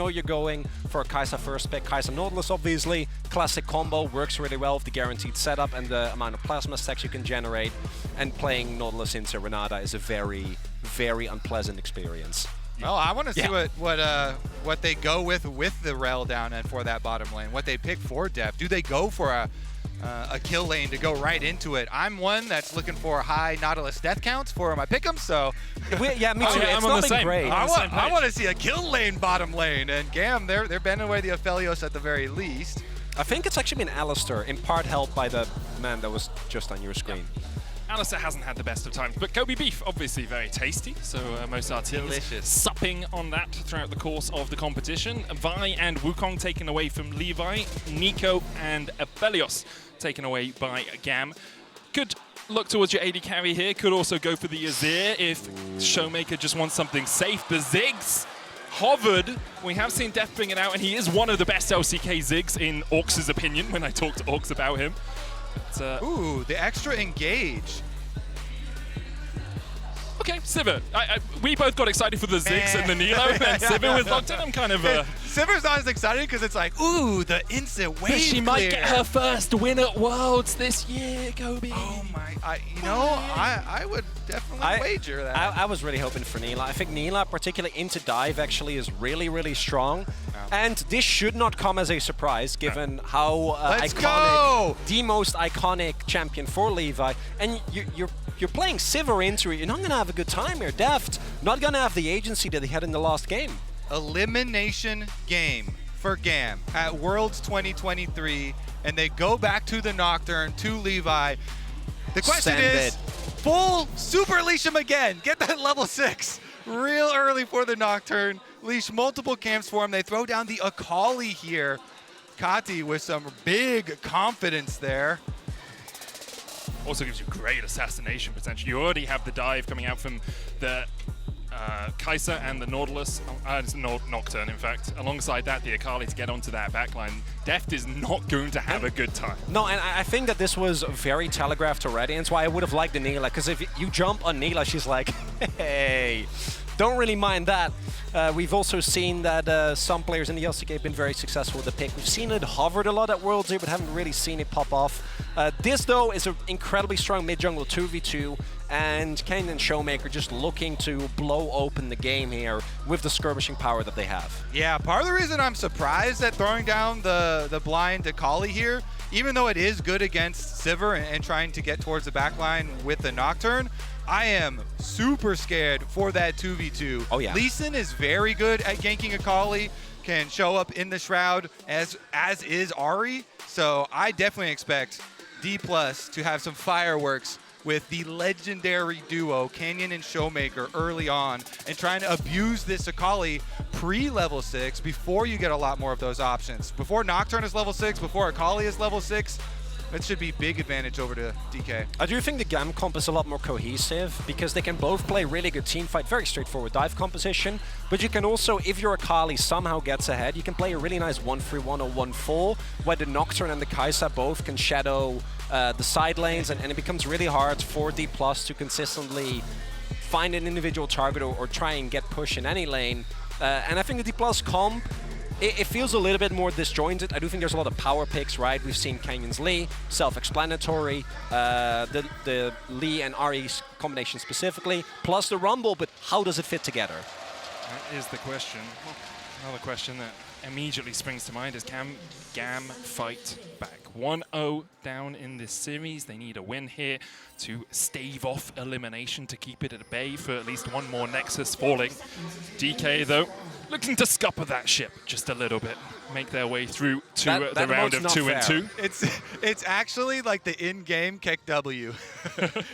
know you're going for a Kaisa first pick. Kaisa Nautilus, obviously. Classic combo, works really well with the guaranteed setup and the amount of plasma stacks you can generate. And playing Nautilus into Renata is a very, very unpleasant experience. Oh, I want to see what they go with the Rell down and for that bottom lane. What they pick for Deft. Do they go for a kill lane to go right into it? I'm one that's looking for high Nautilus death counts for my pick'ems, so yeah, me too. It's not been great. I want to see a kill lane bottom lane, and GAM, they're bending away the Aphelios at the very least. I think it's actually been Alistair, in part helped by the man that was just on your screen. Alistair hasn't had the best of times, but Kobe beef, obviously very tasty, so most our teams supping on that throughout the course of the competition. Vi and Wukong taken away from Levi, Nico and Aphelios taken away by GAM. Could look towards your AD carry here, could also go for the Azir if ShowMaker just wants something safe. The Ziggs hovered. We have seen Deft bring it out, and he is one of the best LCK Ziggs in Orcs' opinion when I talk to Orcs about him. Ooh, the extra engage. Okay, Sivir. We both got excited for the Ziggs and the Nilo, and Sivir was locked in. I'm kind of... Sivir's not as excited because it's like, ooh, the instant wave she might get her first win at Worlds this year, Kobe. Oh my, I would definitely wager that. I was really hoping for Nila. I think Nila, particularly into dive, actually is really, really strong. And this should not come as a surprise, given how iconic, the most iconic champion for Levi. And you're playing Sivir into it. You're not going to have a good time here. Deft, not going to have the agency that they had in the last game. Elimination game for GAM at Worlds 2023, and they go back to the Nocturne, to Levi. The question is, full super leash him again. Get that level 6 real early for the Nocturne. Leash multiple camps for him. They throw down the Akali here. Kati with some big confidence there. Also gives you great assassination potential. You already have the dive coming out from the Kaisa and the Nautilus, Nocturne in fact. Alongside that, the Akali to get onto that backline. Deft is not going to have a good time. No, and I think that this was very telegraphed already, and that's why I would have liked the Nila, because if you jump on Nila, she's like, hey, don't really mind that. We've also seen that some players in the LCK have been very successful with the pick. We've seen it hovered a lot at Worlds here, but haven't really seen it pop off. This, though, is an incredibly strong mid-jungle 2v2, and Canna and ShowMaker just looking to blow open the game here with the skirmishing power that they have. Yeah, part of the reason I'm surprised at throwing down the blind Akali here, even though it is good against Sivir and trying to get towards the backline with the Nocturne, I am super scared for that 2v2. Oh yeah. Lee Sin is very good at ganking Akali, can show up in the Shroud as is Ahri. So I definitely expect Dplus to have some fireworks with the legendary duo, Canyon and ShowMaker, early on, and trying to abuse this Akali pre-level 6 before you get a lot more of those options. Before Nocturne is level 6, before Akali is level 6, that should be big advantage over to DK. I do think the GAM comp is a lot more cohesive because they can both play really good team fight, very straightforward dive composition, but you can also, if your Akali somehow gets ahead, you can play a really nice 1-3-1 or 1-4 where the Nocturne and the Kaisa both can shadow the side lanes, and it becomes really hard for Dplus to consistently find an individual target or try and get push in any lane. And I think the Dplus comp, it feels a little bit more disjointed. I do think there's a lot of power picks, right? We've seen Canyon's Lee, self-explanatory, the Lee and Ahri's combination specifically, plus the Rumble, but how does it fit together? That is the question. Well, another question that immediately springs to mind is can GAM fight back? 1-0 down in this series. They need a win here to stave off elimination, to keep it at bay for at least one more Nexus falling. DK, though, looking to scupper that ship just a little bit, make their way through to the round of 2 and 2. It's actually like the in-game Keck W.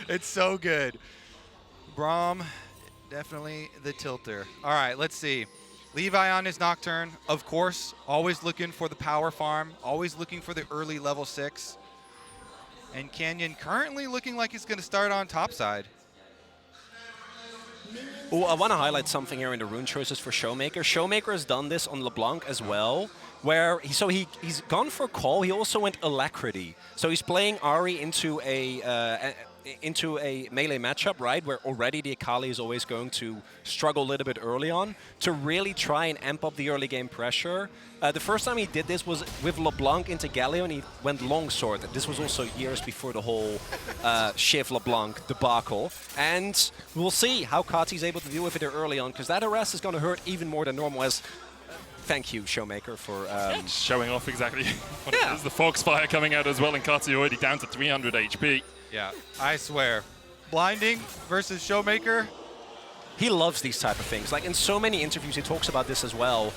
It's so good. Braum, definitely the tilter. All right, let's see. Levi on his Nocturne, of course, always looking for the power farm, always looking for the early level 6. And Canyon currently looking like he's going to start on top side. Oh, I want to highlight something here in the rune choices for ShowMaker. ShowMaker has done this on LeBlanc as well, where he's gone for Call. He also went Alacrity. So he's playing Ahri into into a melee matchup, right, where already the Akali is always going to struggle a little bit early on, to really try and amp up the early game pressure. The first time he did this was with LeBlanc into Galio, and he went longsword. This was also years before the whole Shiv LeBlanc debacle. And we'll see how Kati's able to deal with it early on, because that harass is going to hurt even more than normal. As thank you, ShowMaker, for showing off exactly what it is. The Foxfire coming out as well, and Kati already down to 300 HP. Yeah, I swear. Blinding versus ShowMaker. He loves these type of things. Like in so many interviews, he talks about this as well.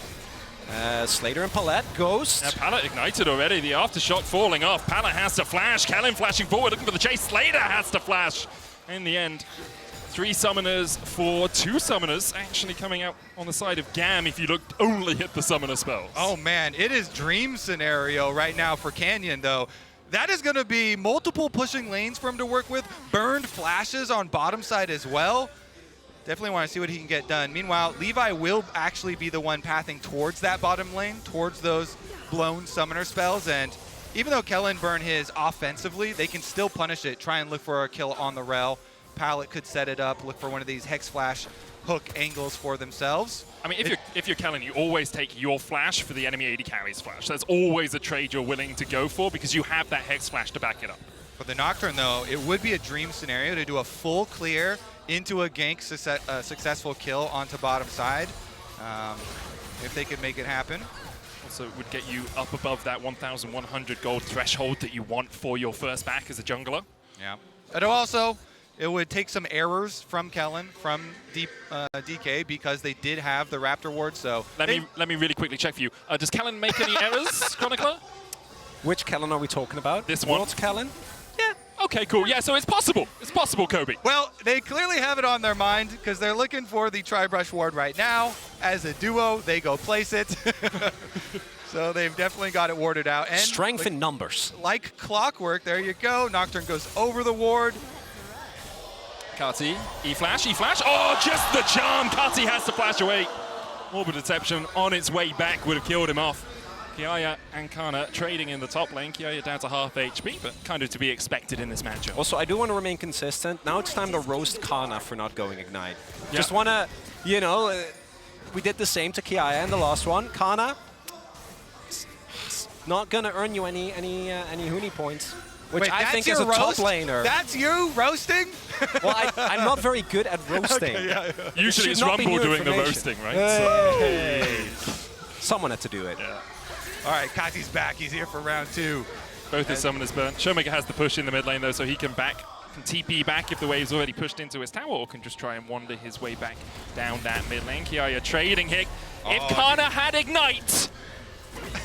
Slayder and Palette, Ghost. Yeah, Palette ignited already. The aftershock falling off. Palette has to flash. Kellin flashing forward, looking for the chase. Slayder has to flash. In the end, 3 summoners for 2 summoners actually coming out on the side of GAM if you looked only at the summoner spells. Oh man, it is dream scenario right now for Canyon though. That is going to be multiple pushing lanes for him to work with. Burned flashes on bottom side as well. Definitely want to see what he can get done. Meanwhile, Levi will actually be the one pathing towards that bottom lane, towards those blown summoner spells. And even though Kellin burned his offensively, they can still punish it, try and look for a kill on the Rell. Palette could set it up, look for one of these Hex Flash hook angles for themselves. I mean, if you're Kellin, you always take your flash for the enemy AD carry's flash. That's always a trade you're willing to go for because you have that Hex Flash to back it up. For the Nocturne, though, it would be a dream scenario to do a full clear into a gank successful kill onto bottom side, if they could make it happen. Also, it would get you up above that 1,100 gold threshold that you want for your first back as a jungler. Yeah. And also, it would take some errors from Kellin, from DK, because they did have the Raptor ward. So let me really quickly check for you. Does Kellin make any errors, Chronicler? Which Kellin are we talking about? This one. World's Kellin? Yeah. Okay, cool. Yeah, so it's possible. It's possible, Kobe. Well, they clearly have it on their mind because they're looking for the Tri-Brush ward right now. As a duo, they go place it. So they've definitely got it warded out. And strength in numbers. Like clockwork, there you go. Nocturne goes over the ward. Kati, E-flash, E-flash. Oh, just the charm. Kati has to flash away. Orbital Deception on its way back would have killed him off. Kiaya and Canna trading in the top lane. Kiaya down to half HP, but kind of to be expected in this matchup. Also, I do want to remain consistent. Now it's time to roast Canna for not going Ignite. Yeah. Just want to, you know, we did the same to Kiaya in the last one. Canna, not going to earn you any Huni points. Which Wait, I think is a top laner. That's you roasting? Well, I'm not very good at roasting. Okay, yeah. Usually it's Rumble doing the roasting, right? Hey. Someone had to do it. Yeah. All right, Kati's back. He's here for round 2. Both his summoners burn. ShowMaker has the push in the mid lane though, so he can TP back if the wave's already pushed into his tower, or can just try and wander his way back down that mid lane. Kiaya trading hit. If Canna had Ignite,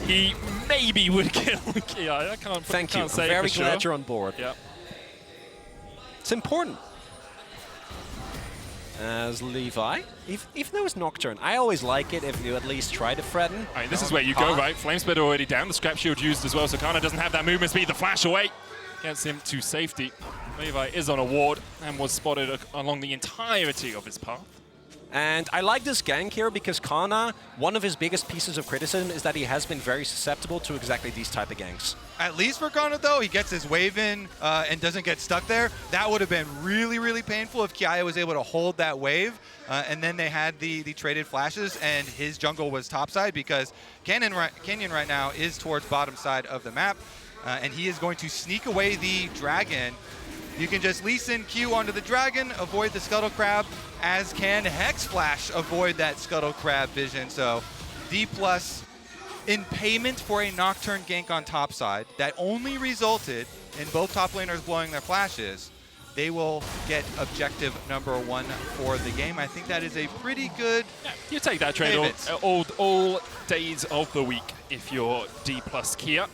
he maybe would kill Kiaya. I can't Thank you. say I'm very for glad sure. you're on board. Yep. It's important. As Levi, even though it's Nocturne, I always like it if you at least try to threaten. I mean, this is where you go, right? Flame Splitter already down, the Scrap Shield used as well, so Canna doesn't have that movement speed. The flash away gets him to safety. Levi is on a ward and was spotted along the entirety of his path. And I like this gank here because Canna, one of his biggest pieces of criticism is that he has been very susceptible to exactly these type of ganks. At least for Canna, though, he gets his wave in and doesn't get stuck there. That would have been really, really painful if Kiaya was able to hold that wave. And then they had the traded flashes, and his jungle was topside because Canyon right now is towards bottom side of the map. And he is going to sneak away the dragon. You can just Lee Sin Q onto the dragon, avoid the Scuttle Crab, as can Hex Flash avoid that Scuttle Crab vision. So Dplus, in payment for a Nocturne gank on top side that only resulted in both top laners blowing their flashes, they will get objective #1 for the game. I think that is a pretty good You take that trade all days of the week if you're Dplus Kia.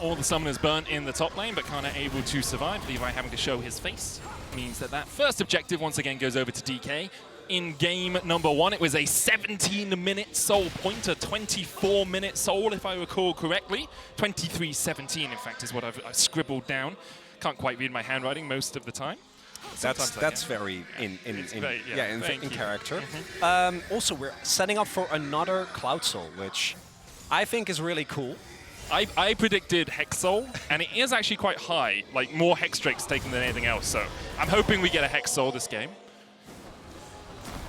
All the summoners burnt in the top lane, but Canna able to survive. Levi having to show his face means that that first objective once again goes over to DK. In game #1, it was a 17-minute soul pointer, 24-minute soul, if I recall correctly. 23:17, in fact, is what I've scribbled down. Can't quite read my handwriting most of the time. That's very in character. Mm-hmm. Also, we're setting up for another Cloud Soul, which I think is really cool. I predicted Hexol, and it is actually quite high, like more Hex Drakes taken than anything else. So I'm hoping we get a Hexol this game.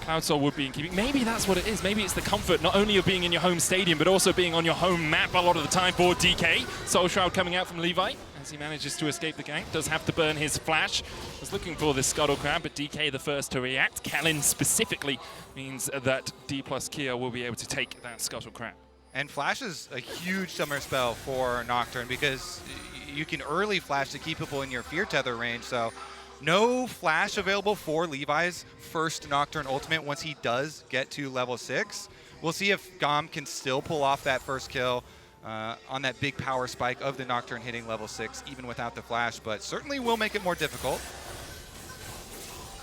Cloud Soul would be in keeping. Maybe that's what it is. Maybe it's the comfort not only of being in your home stadium, but also being on your home map a lot of the time for DK. Soul Shroud coming out from Levi as he manages to escape the gank. Does have to burn his flash. Was looking for this Scuttle Crab, but DK the first to react. Kellin specifically means that Dplus Kia will be able to take that Scuttle Crab. And flash is a huge summer spell for Nocturne because you can early flash to keep people in your fear tether range. So no flash available for Levi's first Nocturne ultimate once he does get to level 6. We'll see if GAM can still pull off that first kill on that big power spike of the Nocturne hitting level 6 even without the flash, but certainly will make it more difficult.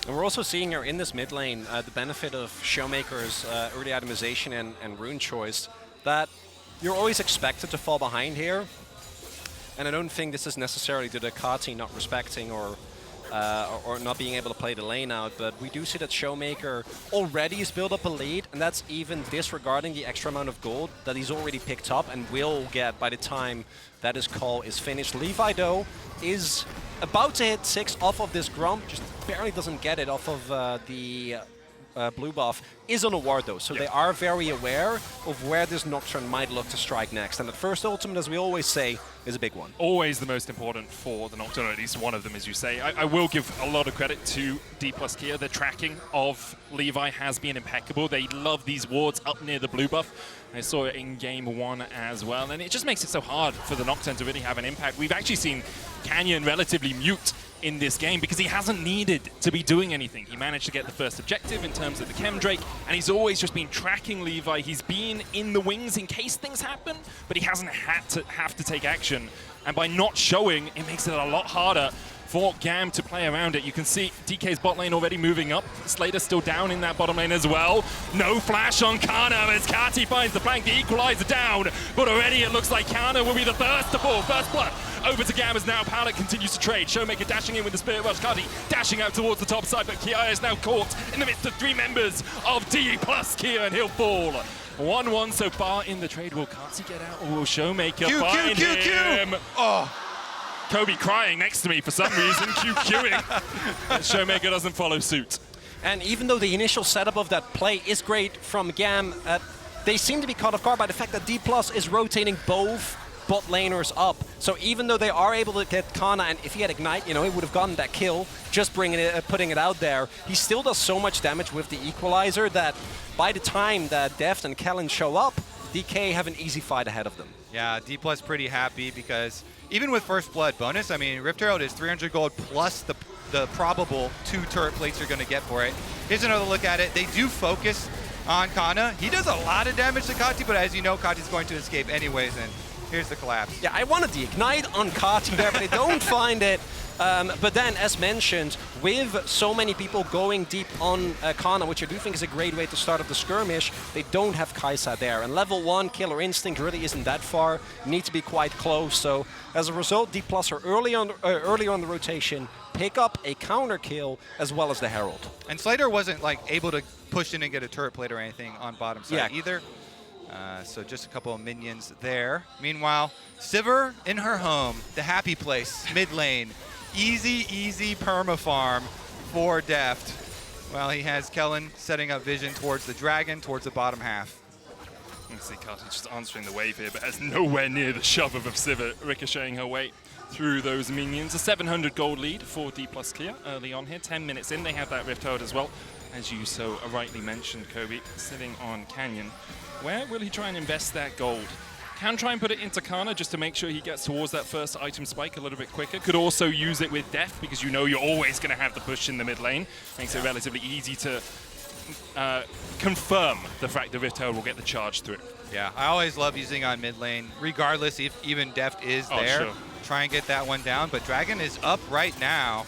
And we're also seeing here in this mid lane the benefit of ShowMaker's early itemization and rune choice, that you're always expected to fall behind here. And I don't think this is necessarily due to Kati not respecting or not being able to play the lane out, but we do see that ShowMaker already has built up a lead, and that's even disregarding the extra amount of gold that he's already picked up and will get by the time that his call is finished. Levi, though, is about to hit 6 off of this Grump, just barely doesn't get it off of the blue buff, is on a ward though, so they are very aware of where this Nocturne might look to strike next. And the first ultimate, as we always say, is a big one. Always the most important for the Nocturne, at least one of them, as you say. I will give a lot of credit to Dplus Kia. The tracking of Levi has been impeccable. They love these wards up near the blue buff. I saw it in game 1 as well, and it just makes it so hard for the Nocturne to really have an impact. We've actually seen Canyon relatively mute in this game because he hasn't needed to be doing anything. He managed to get the first objective in terms of the Chem Drake, and he's always just been tracking Levi. He's been in the wings in case things happen, but he hasn't had to have to take action. And by not showing, it makes it a lot harder for GAM to play around it. You can see DK's bot lane already moving up. Slayder still down in that bottom lane as well. No flash on Canna as Kati finds the flank, the equalizer down. But already it looks like Canna will be the first to fall. First blood over to GAM as now Pallet continues to trade. ShowMaker dashing in with the Spirit Rush. Kati dashing out towards the top side, but Kiaya is now caught in the midst of 3 members of Dplus Kia, and he'll fall. 1-1 so far in the trade. Will Kati get out, or will ShowMaker find him? Oh. Kobe crying next to me for some reason, QQing. ShowMaker doesn't follow suit. And even though the initial setup of that play is great from GAM, they seem to be caught off guard by the fact that Dplus is rotating both bot laners up. So even though they are able to get Canna, and if he had Ignite, you know, he would have gotten that kill, just putting it out there, he still does so much damage with the equalizer that by the time that Deft and Kellin show up, DK have an easy fight ahead of them. Yeah, Dplus pretty happy because even with First Blood bonus, I mean, Rift Herald is 300 gold plus the probable 2 turret plates you're going to get for it. Here's another look at it. They do focus on Canna. He does a lot of damage to Kati, but as you know, Kati's going to escape anyways, and here's the collapse. Yeah, I wanted the Ignite on Kati there, but I don't find it. But then, as mentioned, with so many people going deep on Canna, which I do think is a great way to start up the skirmish, they don't have Kaisa there. And level 1 Killer Instinct really isn't that far. You need to be quite close. So as a result, Dplus are early on the rotation, pick up a counter kill as well as the Herald. And Slayder wasn't like able to push in and get a turret plate or anything on bottom side either. So just a couple of minions there. Meanwhile, Sivir in her home, the happy place, mid lane. Easy perma farm for Deft. Well, he has Kellin setting up vision towards the dragon, towards the bottom half. You can see Kati just answering the wave here, but has nowhere near the shove of Sivir, ricocheting her way through those minions. A 700 gold lead for Dplus Kia early on here. 10 minutes in, they have that Rift Herald as well. As you so rightly mentioned, Kobe, sitting on Canyon. Where will he try and invest that gold? Can try and put it into Canna just to make sure he gets towards that first item spike a little bit quicker. Could also use it with Deft because you know you're always going to have the push in the mid lane. Makes it relatively easy to confirm the fact that Rift Herald will get the charge through. Yeah, I always love using on mid lane, regardless if even Deft is there. Sure. Try and get that one down, but Dragon is up right now.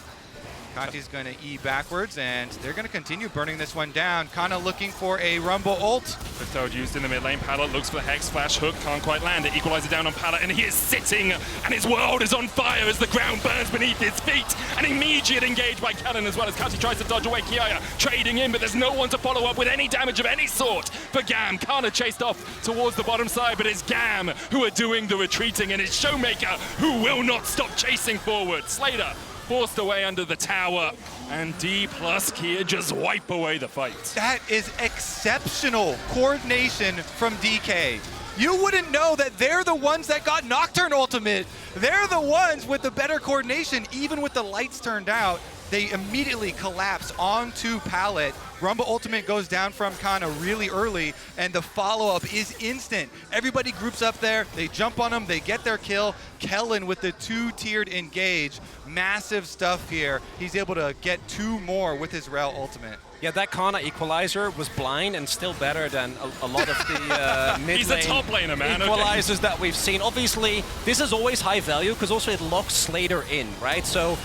Kati's going to E backwards, and they're going to continue burning this one down. Canna looking for a Rumble ult. The toad used in the mid lane. Pallet looks for the Hex Flash hook, can't quite land it. Equalizer down on Pallet, and he is sitting, and his world is on fire as the ground burns beneath his feet. An immediate engage by Kellin as well as Kati tries to dodge away. Kiaya trading in, but there's no one to follow up with any damage of any sort for GAM. Canna chased off towards the bottom side, but it's GAM who are doing the retreating, and it's ShowMaker who will not stop chasing forward. Slayder forced away under the tower, and Dplus Kia just wipe away the fight. That is exceptional coordination from DK. You wouldn't know that they're the ones that got Nocturne ultimate. They're the ones with the better coordination, even with the lights turned out. They immediately collapse onto Pallet. Rumble ultimate goes down from Canna really early, and the follow-up is instant. Everybody groups up there, they jump on him, they get their kill. Kellin with the two-tiered engage. Massive stuff here. He's able to get 2 more with his Rell ultimate. Yeah, that Canna equalizer was blind and still better than a lot of the mid-lane He's a top laner, man. equalizers that we've seen. Obviously, this is always high value because also it locks Slayder in, right? So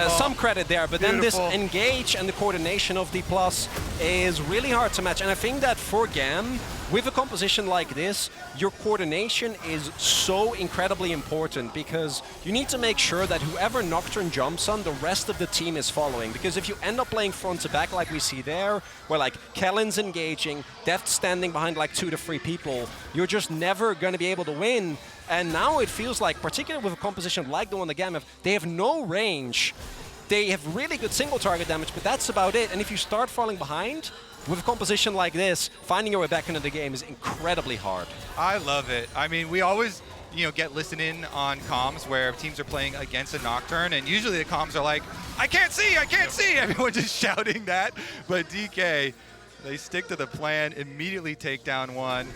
some credit there, but beautiful. Then this engage and the coordination of Dplus is really hard to match. And I think that for GAM, with a composition like this, your coordination is so incredibly important because you need to make sure that whoever Nocturne jumps on, the rest of the team is following. Because if you end up playing front to back like we see there, where like Kellin's engaging, Deft standing behind like 2 to 3 people, you're just never going to be able to win. And now it feels like, particularly with a composition like the one the GAM have, they have no range. They have really good single target damage, but that's about it. And if you start falling behind, with a composition like this, finding your way back into the game is incredibly hard. I love it. I mean, we always, get listened in on comms where teams are playing against a Nocturne, and usually the comms are like, I can't see, I can't see. Everyone just shouting that. But DK, they stick to the plan, immediately take down 1,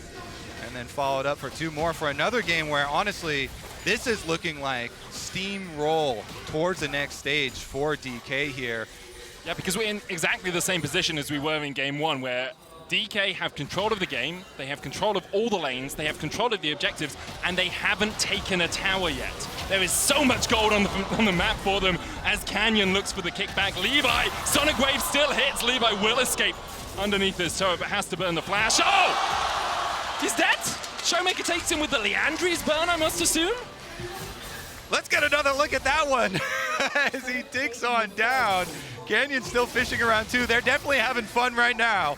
and then followed up for 2 more for another game where, honestly, this is looking like steamroll towards the next stage for DK here. Yeah, because we're in exactly the same position as we were in Game 1, where DK have control of the game, they have control of all the lanes, they have control of the objectives, and they haven't taken a tower yet. There is so much gold on the map for them as Canyon looks for the kickback. Levi, Sonic Wave still hits. Levi will escape underneath his turret, but has to burn the flash. Oh! He's dead! ShowMaker takes him with the Leandri's burn, I must assume? Let's get another look at that one as he ticks on down. Canyon's still fishing around too. They're definitely having fun right now.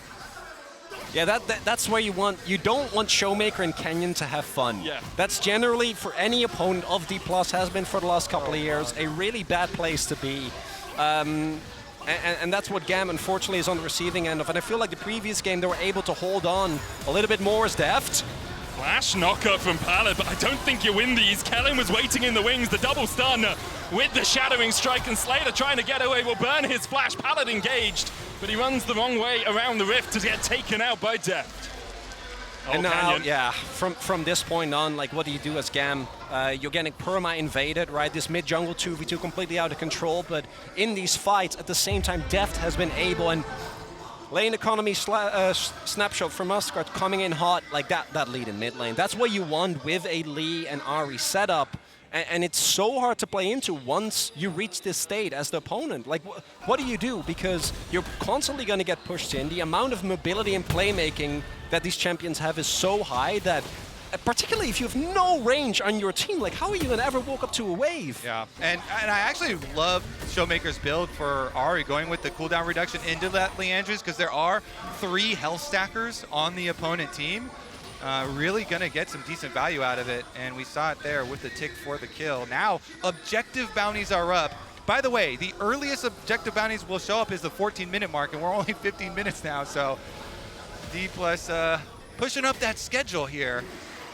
Yeah, that's where you don't want ShowMaker and Canyon to have fun. Yeah. That's generally, for any opponent of Dplus, has been for the last couple of years, a really bad place to be. And that's what GAM, unfortunately, is on the receiving end of. And I feel like the previous game, they were able to hold on a little bit more as Deft. Flash knocker from Pallet, but I don't think you win these. Kellin was waiting in the wings, the double stun with the shadowing strike, and Slayder trying to get away will burn his flash. Pallet engaged, but he runs the wrong way around the rift to get taken out by Deft. Oh, And now, Canyon. yeah, from this point on, like, what do you do as GAM? You're getting perma invaded, right? This mid jungle 2v2 completely out of control, but in these fights, at the same time, Deft has been able, and lane economy snapshot from Muscat coming in hot, like that lead in mid lane. That's what you want with a Lee and Ahri setup. And it's so hard to play into once you reach this state as the opponent. Like, what do you do? Because you're constantly going to get pushed in. The amount of mobility and playmaking that these champions have is so high that, particularly if you have no range on your team, like, how are you going to ever walk up to a wave? Yeah, and I actually love ShowMaker's build for Ahri, going with the cooldown reduction into that Leandri's, because there are 3 health stackers on the opponent team. Really going to get some decent value out of it, and we saw it there with the tick for the kill. Now, objective bounties are up. By the way, the earliest objective bounties will show up is the 14-minute mark, and we're only 15 minutes now, so Dplus pushing up that schedule here.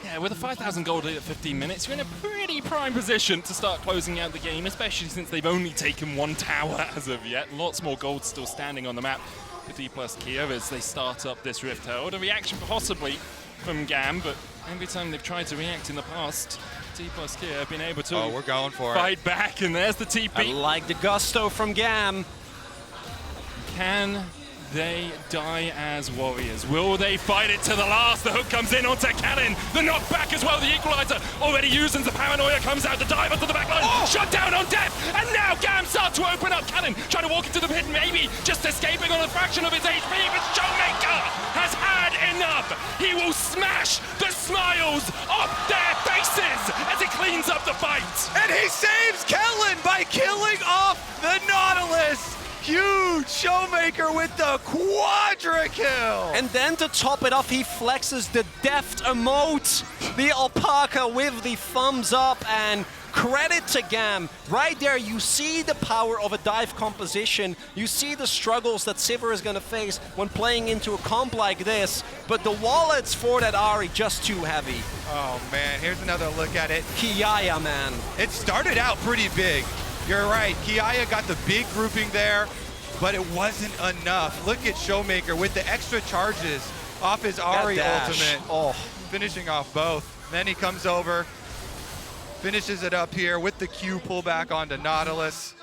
Yeah, with a 5,000 gold lead at 15 minutes, you're in a pretty prime position to start closing out the game, especially since they've only taken 1 tower as of yet. Lots more gold still standing on the map for Dplus Kia as they start up this Rift Herald. A reaction possibly from GAM, but every time they've tried to react in the past, Dplus Kia have been able to we're going for fight back, and there's the TP. I like the gusto from GAM. Can they die as warriors. Will they fight it to the last? The hook comes in onto Kellin. The knockback as well, the equalizer already used, and the paranoia comes out. The dive onto the back line. Shut down on Deft. And now GAM start to open up. Kellin trying to walk into the pit, maybe just escaping on a fraction of his HP, but ShowMaker has had enough. He will smash the smiles off their faces as he cleans up the fight. And he saves Kellin by killing off the Nautilus. Huge ShowMaker with the quadra kill. And then to top it off, he flexes the Deft emote, the alpaca with the thumbs up, and credit to GAM. Right there, you see the power of a dive composition. You see the struggles that Sivir is going to face when playing into a comp like this, but the wallets for that Ahri just too heavy. Oh man, here's another look at it. Kiaya, man. It started out pretty big. You're right, Kiaya got the big grouping there, but it wasn't enough. Look at ShowMaker with the extra charges off his Ahri ultimate. Oh. Finishing off both. Then he comes over, finishes it up here with the Q pullback onto Nautilus.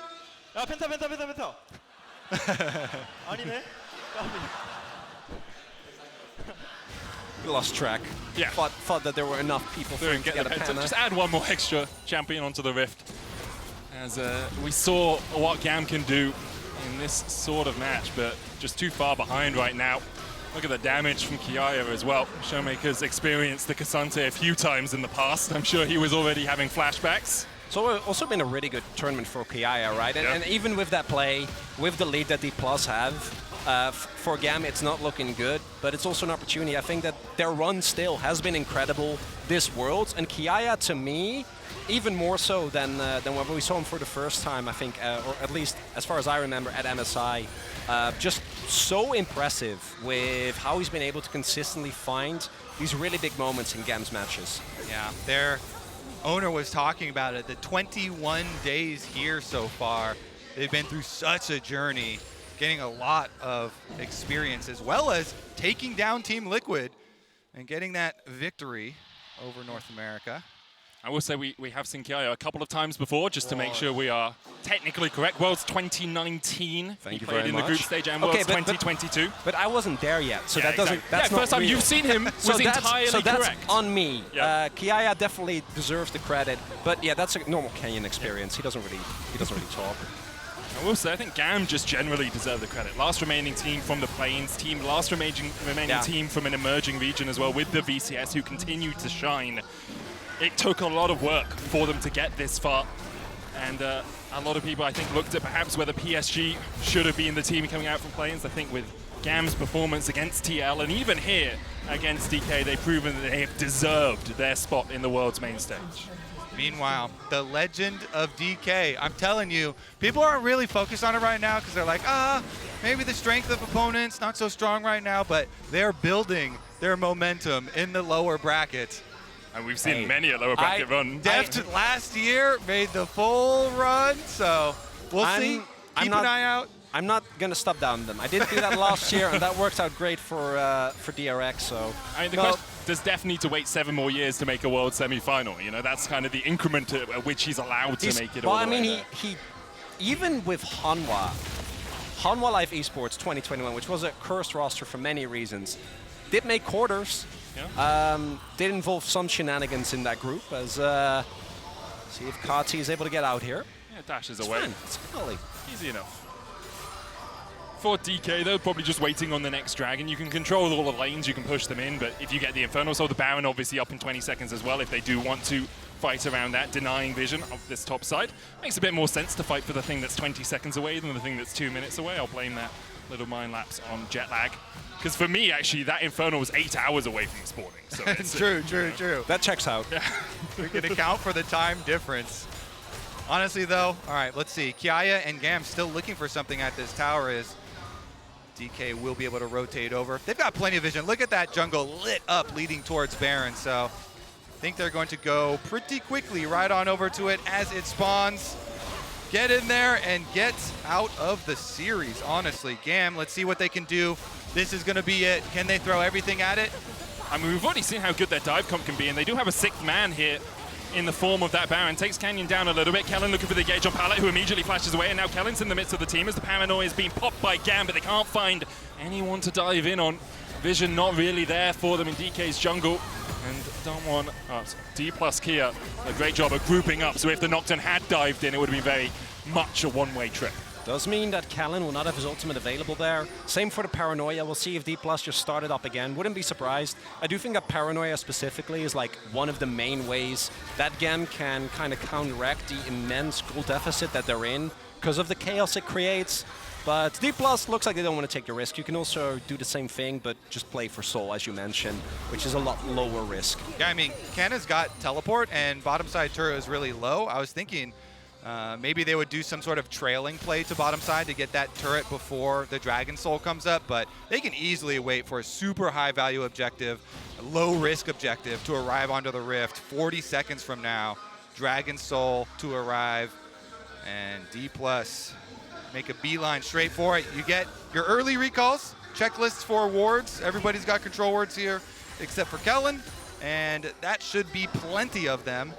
We lost track. Yeah. Thought that there were enough people for him to get a Canna. Just add one more extra champion onto the Rift. As we saw what GAM can do in this sort of match, but just too far behind right now. Look at the damage from Kiaya as well. ShowMaker's experienced the Ksante a few times in the past. I'm sure he was already having flashbacks. It's also been a really good tournament for Kiaya, right? And even with that play, with the lead that Dplus have, for GAM, it's not looking good, but it's also an opportunity. I think that their run still has been incredible this Worlds, and Kiaya, to me, even more so than when we saw him for the first time, I think, or at least as far as I remember at MSI. Just so impressive with how he's been able to consistently find these really big moments in GAM's matches. Yeah, their owner was talking about it, the 21 days here so far. They've been through such a journey, getting a lot of experience, as well as taking down Team Liquid and getting that victory over North America. I will say we have seen Kiaya a couple of times before, just to make sure we are technically correct. Worlds 2019. Thank you played very in much. the group stage, and Worlds 2022. But I wasn't there yet, so that doesn't. Exactly. That's first time real. you've seen him was entirely so that's correct. on me. Yeah. Kiaya definitely deserves the credit, but yeah, that's a normal Kenyan experience. He doesn't really talk. I will say, I think GAM just generally deserve the credit. Last remaining team from the Plains team, last remaining team from an emerging region as well, with the VCS, who continue to shine. It took a lot of work for them to get this far, and a lot of people, I think, looked at perhaps whether PSG should have been the team coming out from Plains. I think with GAM's performance against TL, and even here against DK, they've proven that they have deserved their spot in the world's main stage. Meanwhile, the legend of DK. I'm telling you, people aren't really focused on it right now because they're like, maybe the strength of opponents not so strong right now, but they're building their momentum in the lower brackets. And we've seen many a lower bracket run. Deft last year made the full run, so we'll see. Keep an eye out. I'm not going to stop down them. I did do that last year, and that worked out great for DRX. So I mean, the question, does Deft need to wait 7 more years to make a world semi-final? You know, that's kind of the increment at which he's allowed to make it all the way there. he even with Hanwha Live Esports 2021, which was a cursed roster for many reasons, did make quarters. Yeah. Did involve some shenanigans in that group, as see if Kati is able to get out here. Yeah, dashes It's away. fine. It's Akali. Easy enough. For DK, they're probably just waiting on the next dragon. You can control all the lanes, you can push them in, but if you get the Infernal, so the Baron obviously up in 20 seconds as well, if they do want to fight around that, denying vision of this top side. Makes a bit more sense to fight for the thing that's 20 seconds away than the thing that's 2 minutes away. I'll blame that little mind lapse on jet lag. Because for me, actually, that Infernal was 8 hours away from spawning. So it's True. That checks out. Yeah. We can account for the time difference. Honestly, though, all right, let's see. Kiaya and GAM still looking for something at this tower. Is DK will be able to rotate over. They've got plenty of vision. Look at that jungle lit up leading towards Baron. So I think they're going to go pretty quickly right on over to it as it spawns. Get in there and get out of the series, honestly. GAM, let's see what they can do. This is going to be it. Can they throw everything at it? I mean, we've already seen how good their dive comp can be, and they do have a 6th man here in the form of that Baron. Takes Canyon down a little bit. Kellin looking for the engage on Pallet, who immediately flashes away, and now Kellin's in the midst of the team as the paranoia is being popped by GAM, but they can't find anyone to dive in on. Vision not really there for them in DK's jungle. And don't want Dplus Kia, a great job of grouping up. So if the Nocturne had dived in, it would have been very much a one-way trip. Does mean that Kellin will not have his ultimate available there. Same for the Paranoia. We'll see if Dplus just started up again. Wouldn't be surprised. I do think that Paranoia specifically is like one of the main ways that GAM can kind of counteract the immense goal deficit that they're in because of the chaos it creates. But Dplus looks like they don't want to take the risk. You can also do the same thing, but just play for Soul, as you mentioned, which is a lot lower risk. Yeah, I mean, Canna's got teleport, and bottom side turret is really low. I was thinking maybe they would do some sort of trailing play to bottom side to get that turret before the Dragon Soul comes up, but they can easily wait for a super high value objective, a low risk objective to arrive onto the Rift 40 seconds from now. Dragon Soul to arrive, and Dplus make a beeline straight for it. You get your early recalls, checklists for wards. Everybody's got control wards here except for Kellin, and that should be plenty of them.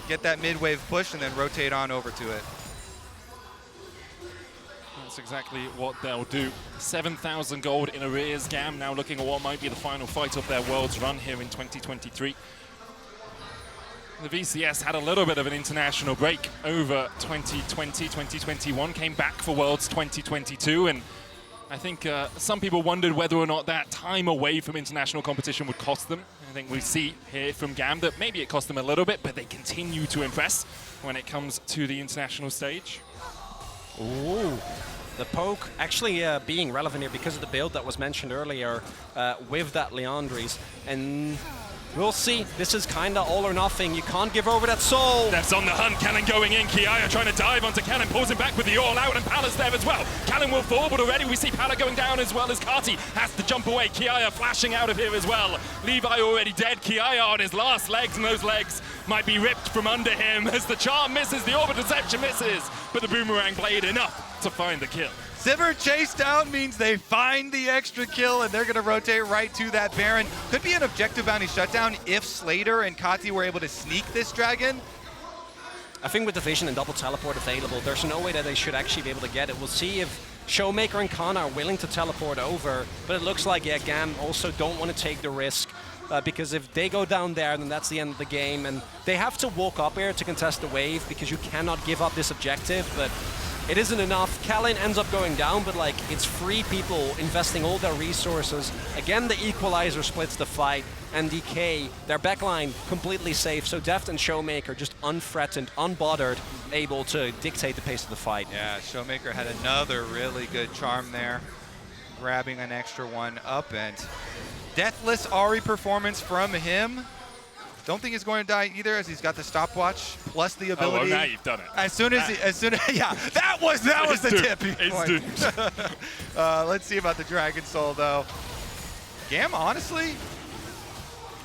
Get that mid-wave push and then rotate on over to it. That's exactly what they'll do. 7,000 gold in arrears. GAM now looking at what might be the final fight of their Worlds run here in 2023. The VCS had a little bit of an international break over 2020, 2021, came back for Worlds 2022, and I think some people wondered whether or not that time away from international competition would cost them. I think we see here from GAM that maybe it cost them a little bit, but they continue to impress when it comes to the international stage. Ooh. The poke actually being relevant here because of the build that was mentioned earlier with that Leandries. And we'll see. This is kind of all or nothing. You can't give over that soul. Deft's on the hunt. Kellin going in. Kiaya trying to dive onto Kellin. Pulls him back with the all-out, and Pala's there as well. Kellin will fall, but already we see Pala going down as well as Kati has to jump away. Kiaya flashing out of here as well. Levi already dead. Kiaya on his last legs, and those legs might be ripped from under him as the charm misses, the orbit deception misses, but the boomerang blade enough to find the kill. Sivir chased down means they find the extra kill, and they're going to rotate right to that Baron. Could be an objective bounty shutdown if Slayder and Kati were able to sneak this dragon. I think with the vision and double teleport available, there's no way that they should actually be able to get it. We'll see if ShowMaker and Canna are willing to teleport over, but it looks like, yeah, GAM also don't want to take the risk. Because if they go down there, then that's the end of the game, and they have to walk up here to contest the wave because you cannot give up this objective, but it isn't enough. Kellin ends up going down, but like it's 3 people investing all their resources. Again, the equalizer splits the fight, and DK, their backline completely safe, so Deft and ShowMaker just unthreatened, unbothered, able to dictate the pace of the fight. Yeah, ShowMaker had another really good charm there, grabbing an extra one up, and deathless Ahri performance from him. Don't think he's going to die either, as he's got the stopwatch plus the ability. Oh, well, now you've done it. As soon as yeah, that was the tipping point. Let's see about the Dragon Soul though. GAM, honestly,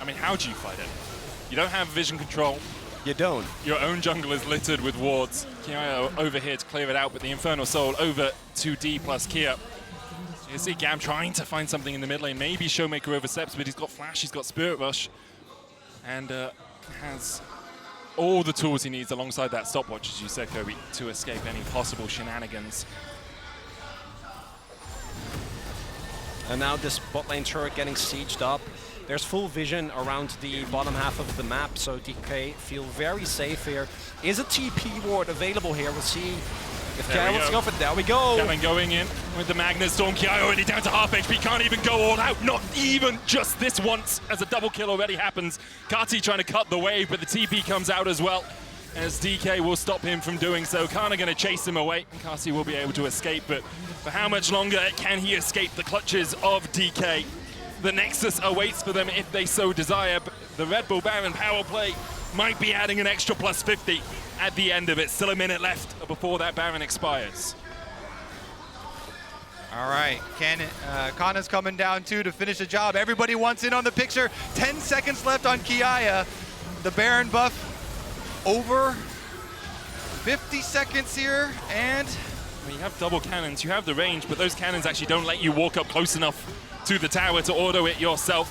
I mean, how do you fight it? You don't have vision control. You don't. Your own jungle is littered with wards. Kiaya over here to clear it out, but the Infernal Soul over to Dplus Kia. You see GAM trying to find something in the mid lane. Maybe ShowMaker oversteps, but he's got Flash, he's got Spirit Rush, and has all the tools he needs alongside that stopwatch, as you said, Kobe, to escape any possible shenanigans. And now this bot lane turret getting sieged up. There's full vision around the bottom half of the map, so DK feel very safe here. Is a TP ward available here? We'll see if Kiaya wants to go for it. There we go. Kellin going in with the Magnet Storm. Kiaya already down to half HP. Can't even go all out. Not even just this once, as a double kill already happens. Kati trying to cut the wave, but the TP comes out as well, as DK will stop him from doing so. Canna going to chase him away, and Kati will be able to escape, but for how much longer can he escape the clutches of DK? The Nexus awaits for them if they so desire. The Red Bull Baron power play might be adding an extra plus 50 at the end of it. Still a minute left before that Baron expires. All right, Canna's coming down too to finish the job. Everybody wants in on the picture. 10 seconds left on Kiaya. The Baron buff over 50 seconds here, and When you have double cannons, you have the range, but those cannons actually don't let you walk up close enough to the tower to auto it yourself.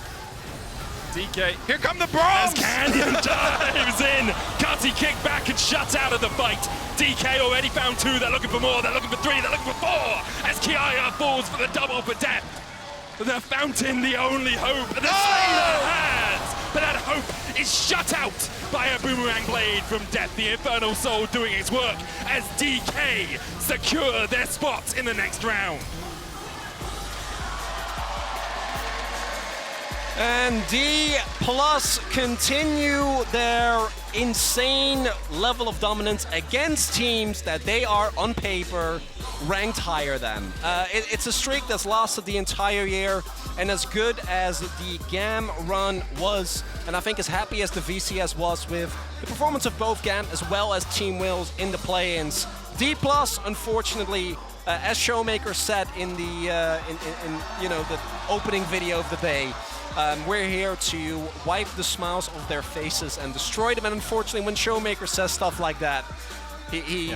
DK. Here come the Bronx! As Canyon dives in. Kati kick back and shuts out of the fight. DK already found 2. They're looking for more. They're looking for 3, they're looking for 4, as Kiaya falls for the double for Deft. The Fountain, the only hope that Slayder has, but that hope is shut out by a boomerang blade from Deft. The Infernal Soul doing its work as DK secure their spots in the next round. And Dplus continue their insane level of dominance against teams that they are, on paper, ranked higher than. It's a streak that's lasted the entire year, and as good as the GAM run was, and I think as happy as the VCS was with the performance of both GAM as well as Team Wills in the play-ins, Dplus, unfortunately, as ShowMaker said in the the opening video of the day, we're here to wipe the smiles off their faces and destroy them. And unfortunately, when ShowMaker says stuff like that, he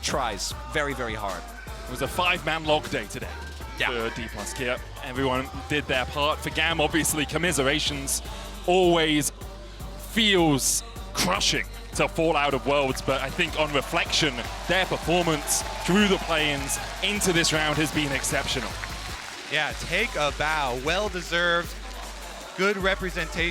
tries very, very hard. It was a 5-man log day today for Dplus Kia. Everyone did their part. For GAM, obviously, commiserations always feels crushing to fall out of Worlds, but I think on reflection, their performance through the play-ins into this round has been exceptional. Yeah, take a bow. Well-deserved, good representation.